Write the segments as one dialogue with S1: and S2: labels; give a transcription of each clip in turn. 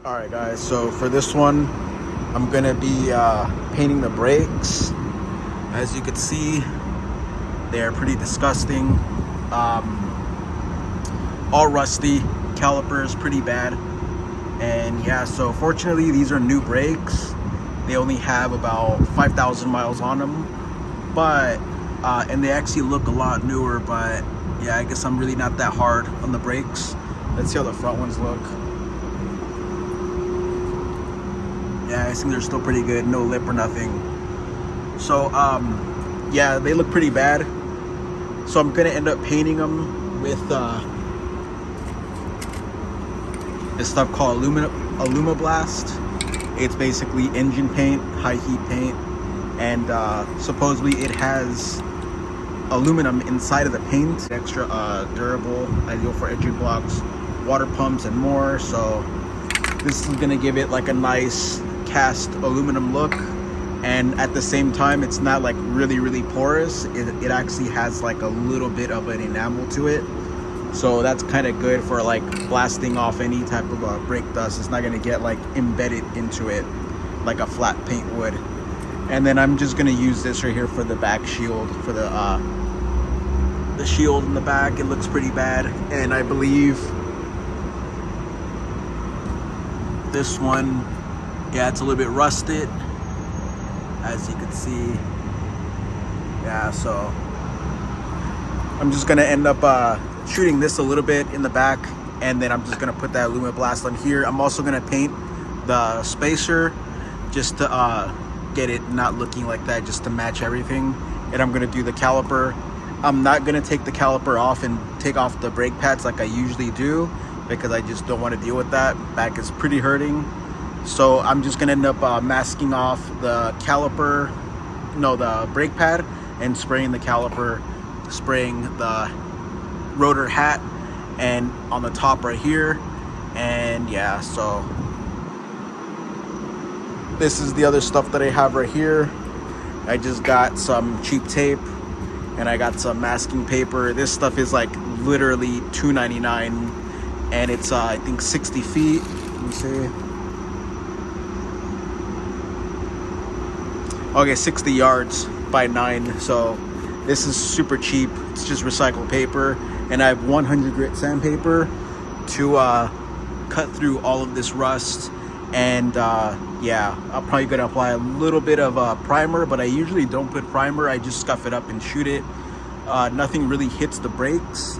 S1: Alright guys, so for this one I'm gonna be painting the brakes. As you can see, they're pretty disgusting, all rusty, calipers pretty bad. And yeah, so fortunately these are new brakes. They only have about 5,000 miles on them, but and they actually look a lot newer. But yeah, I guess I'm really not that hard on the brakes. Let's see how the front ones look. Yeah, I think they're still pretty good, no lip or nothing. So yeah, they look pretty bad. So I'm gonna end up painting them with this stuff called Alumablast. It's basically engine paint, high heat paint, and supposedly it has aluminum inside of the paint. Extra durable, ideal for engine blocks, water pumps, and more. So this is gonna give it like a nice cast aluminum look, and at the same time it's not like really porous. It actually has like a little bit of an enamel to it, so that's kind of good for like blasting off any type of brake dust. It's not going to get like embedded into it like a flat paint would. And then I'm just going to use this right here for the back shield, for the shield in the back. It looks pretty bad, and I believe this one, yeah, it's a little bit rusted, as you can see. Yeah, so I'm just gonna end up shooting this a little bit in the back, and then I'm just gonna put that Alumablast on here. I'm also gonna paint the spacer just to get it not looking like that, just to match everything. And I'm gonna do the caliper. I'm not gonna take the caliper off and take off the brake pads like I usually do, because I just don't want to deal with that. Back is pretty hurting. So I'm just gonna end up masking off the caliper, no, the brake pad, and spraying the caliper, spraying the rotor hat, and on the top right here. And yeah, so this is the other stuff that I have right here. I just got some cheap tape, and I got some masking paper. This stuff is like literally $2.99, and it's I think 60 feet. Let me see. Okay, 60 yards by 9. So this is super cheap. It's just recycled paper, and I have 100 grit sandpaper to cut through all of this rust. And yeah, I'm probably gonna apply a little bit of primer, but I usually don't put primer. I just scuff it up and shoot it. Nothing really hits the brakes.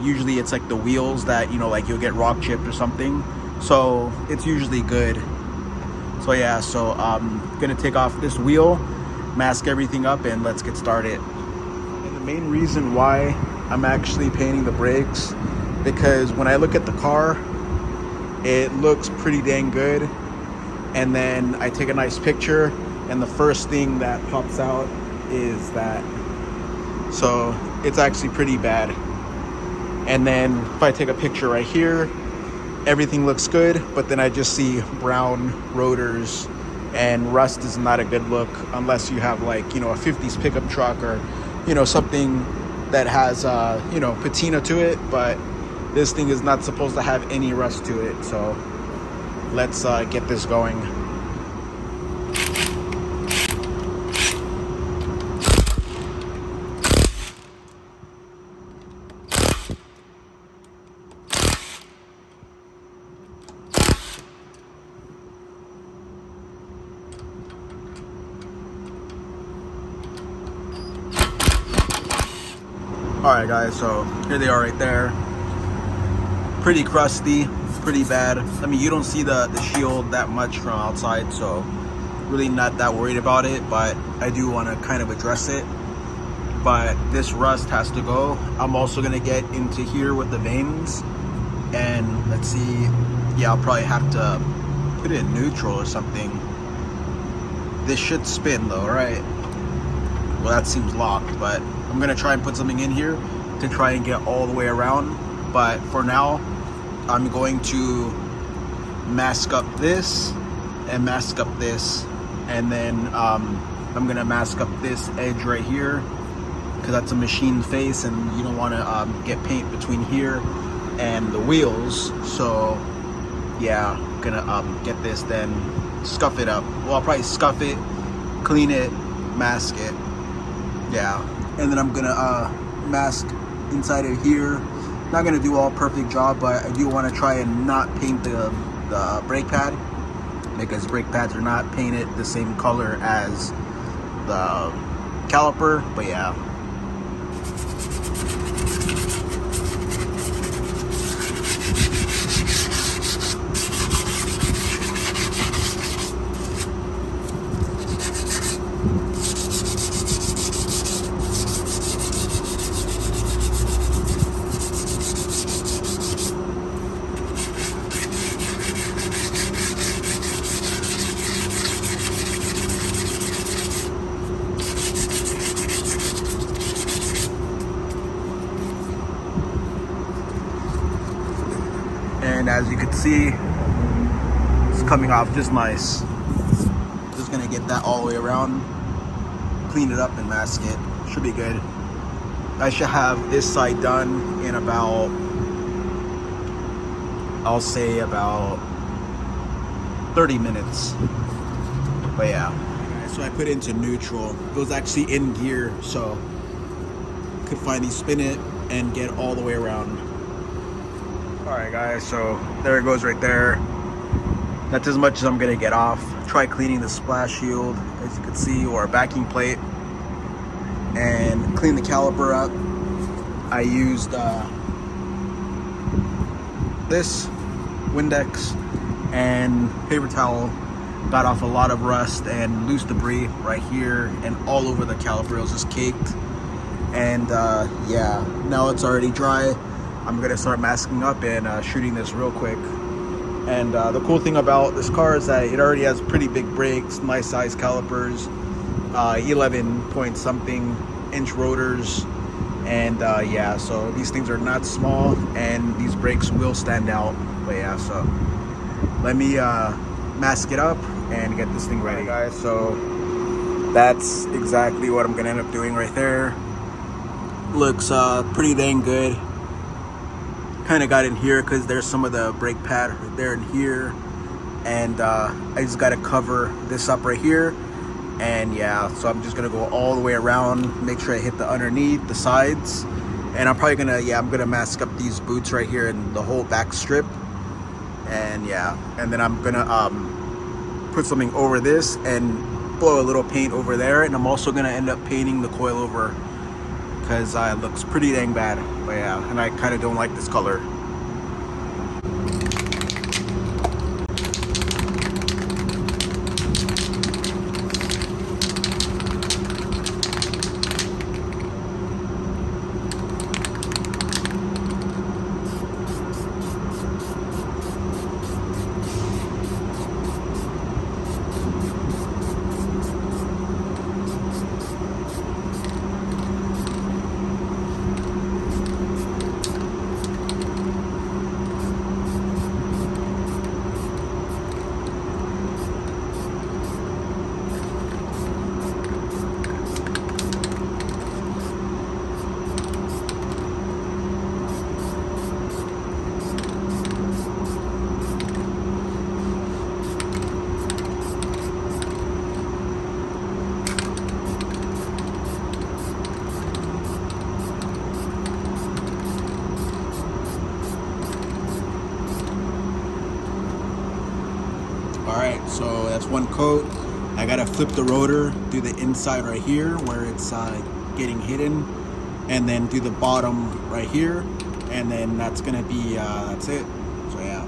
S1: Usually it's like the wheels that, you know, like you'll get rock chipped or something. So it's usually good. So yeah, so I'm gonna take off this wheel, mask everything up, and let's get started. And the main reason why I'm actually painting the brakes, because when I look at the car, it looks pretty dang good. And then I take a nice picture, and the first thing that pops out is that. So it's actually pretty bad. And then if I take a picture right here, everything looks good, but then I just see brown rotors, and rust is not a good look unless you have like, you know, a 50s pickup truck, or, you know, something that has you know, patina to it. But this thing is not supposed to have any rust to it. So let's get this going. Alright guys, so here they are right there. Pretty crusty, pretty bad. I mean, you don't see the shield that much from outside, so really not that worried about it, but I do want to kind of address it. But this rust has to go. I'm also going to get into here with the vanes, and let's see. Yeah, I'll probably have to put it in neutral or something. This should spin though, right? Well, that seems locked, but I'm gonna try and put something in here to try and get all the way around. But for now, I'm going to mask up this and mask up this, and then I'm gonna mask up this edge right here, because that's a machine face, and you don't want to get paint between here and the wheels. So yeah, gonna get this, then scuff it up. Well, I'll probably scuff it, clean it, mask it. Yeah, and then I'm gonna mask inside of here. Not gonna do all perfect job, but I do want to try and not paint the brake pad, because brake pads are not painted the same color as the caliper. But yeah. And as you can see, it's coming off just nice. Just gonna get that all the way around, clean it up and mask it. Should be good. I should have this side done in about, I'll say about 30 minutes. But yeah. So I put it into neutral. It was actually in gear, so could finally spin it and get all the way around. Alright guys, so there it goes right there. That's as much as I'm gonna get off. Try cleaning the splash shield, as you can see, or a backing plate, and clean the caliper up. I used this Windex and paper towel. Got off a lot of rust and loose debris right here and all over the caliper. It was just caked. And yeah, now it's already dry. I'm gonna start masking up and shooting this real quick. And the cool thing about this car is that it already has pretty big brakes, nice size calipers, 11 point something inch rotors, and yeah, so these things are not small and these brakes will stand out. But yeah, so let me mask it up and get this thing ready. Right, guys, so that's exactly what I'm gonna end up doing right there. Looks pretty dang good. Kind of got in here because there's some of the brake pad right there in here, and I just got to cover this up right here. And yeah, so I'm just gonna go all the way around, make sure I hit the underneath, the sides, and I'm probably gonna, yeah, I'm gonna mask up these boots right here and the whole back strip. And yeah, and then I'm gonna put something over this and blow a little paint over there, and I'm also gonna end up painting the coilover because it looks pretty dang bad. But yeah, and I kind of don't like this color. Alright, so that's one coat. I gotta flip the rotor, do the inside right here where it's getting hidden, and then do the bottom right here, and then that's gonna be, that's it. So yeah.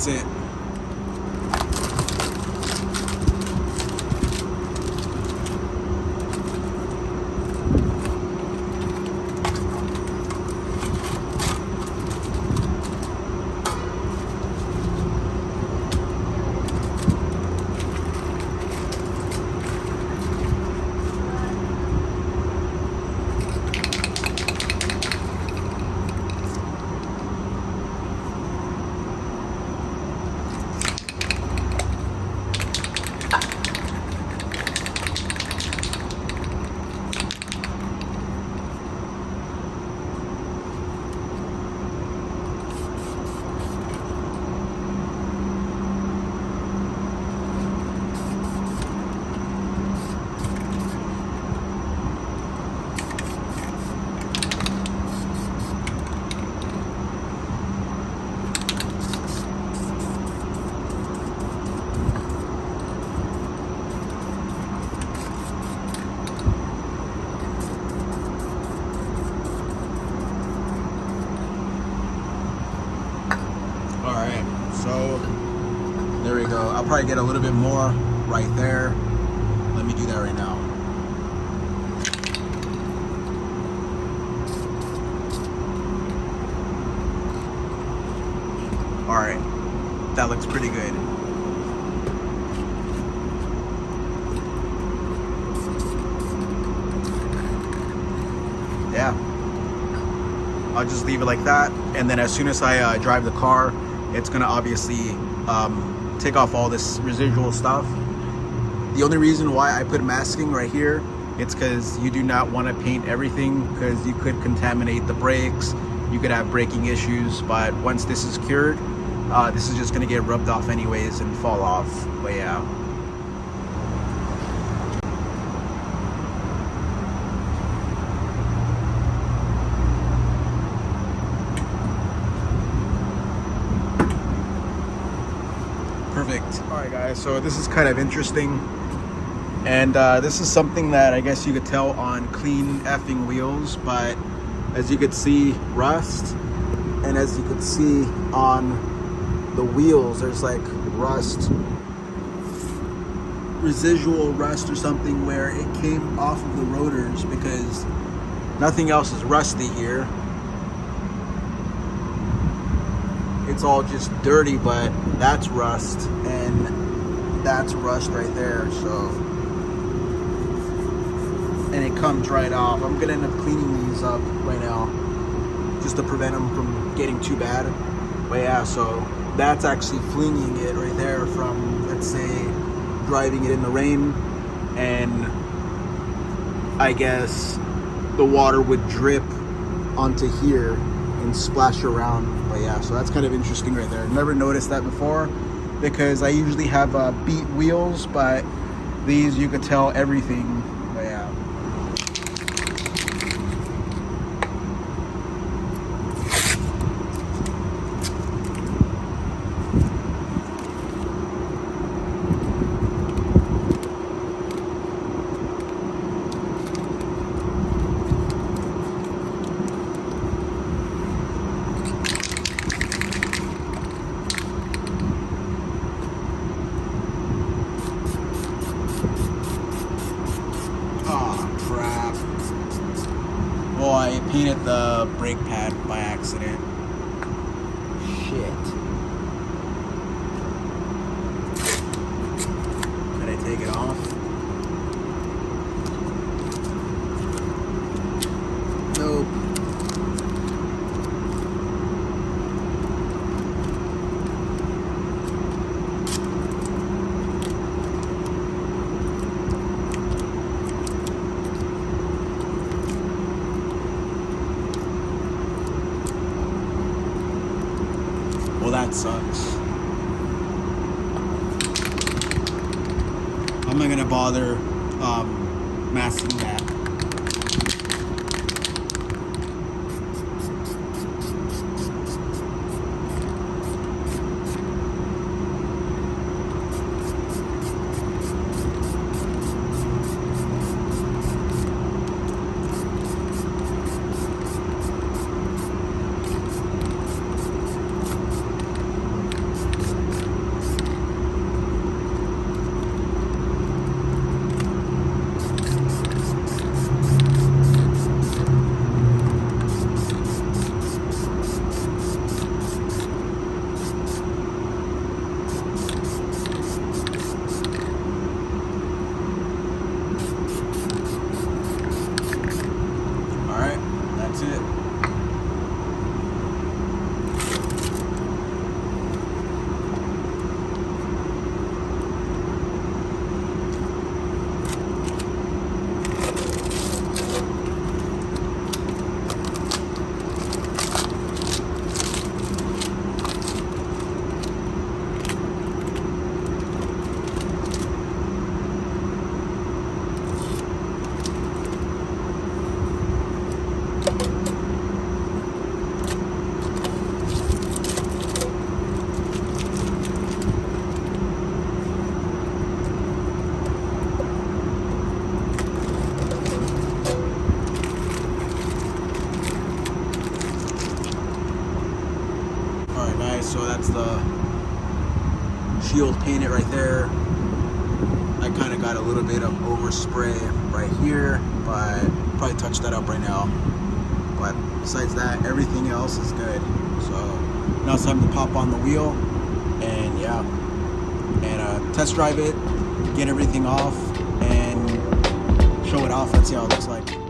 S1: that's it. So there we go. I'll probably get a little bit more right there. Let me do that right now. All right, that looks pretty good. Yeah, I'll just leave it like that, and then as soon as I drive the car, it's gonna obviously take off all this residual stuff. The only reason why I put masking right here, it's because you do not want to paint everything, because you could contaminate the brakes, you could have braking issues. But once this is cured, this is just gonna get rubbed off anyways and fall off. But yeah. Perfect. All right, guys, so this is kind of interesting, and this is something that I guess you could tell on clean effing wheels, but as you could see, rust, and as you could see on the wheels, there's like rust, residual rust or something, where it came off of the rotors, because nothing else is rusty here. It's all just dirty, but that's rust, and that's rust right there. So, and it comes right off. I'm gonna end up cleaning these up right now, just to prevent them from getting too bad. But yeah, so that's actually flinging it right there from, let's say, driving it in the rain, and I guess the water would drip onto here and splash around. But yeah, so that's kind of interesting right there. Never noticed that before, because I usually have beat wheels, but these you could tell everything. But yeah. Well, I painted the brake pad by accident. Shit. Could I take it off? Nope. Well, that sucks. I'm not gonna bother masking that. Alright guys, so that's the shield painted right there. I kind of got a little bit of overspray right here, but probably touch that up right now. But besides that, everything else is good. So now it's time to pop on the wheel and yeah, and test drive it, get everything off and show it off. Let's see how it looks like.